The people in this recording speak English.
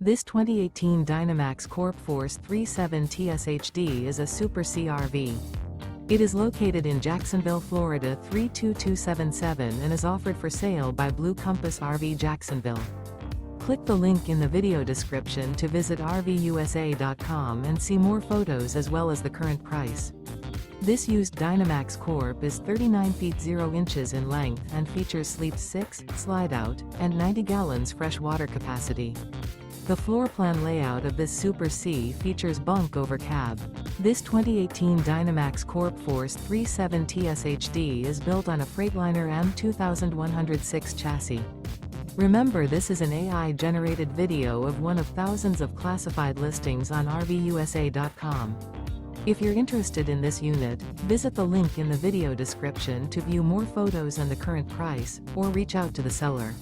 This 2018 Dynamax Corp Force 37 TSHD is a Super C RV. It is located in Jacksonville, Florida 32277 and is offered for sale by Blue Compass RV Jacksonville. Click the link in the video description to visit RVUSA.com and see more photos as well as the current price. This used Dynamax Corp is 39 feet 0 inches in length and features sleep 6, Slideout, and 90 gallons fresh water capacity. The floor plan layout of this Super C features bunk over cab. This 2018 Dynamax Corp Force 37 TSHD is built on a Freightliner M2 1106 chassis. Remember, this is an AI-generated video of one of thousands of classified listings on RVUSA.com. If you're interested in this unit, visit the link in the video description to view more photos and the current price, or reach out to the seller.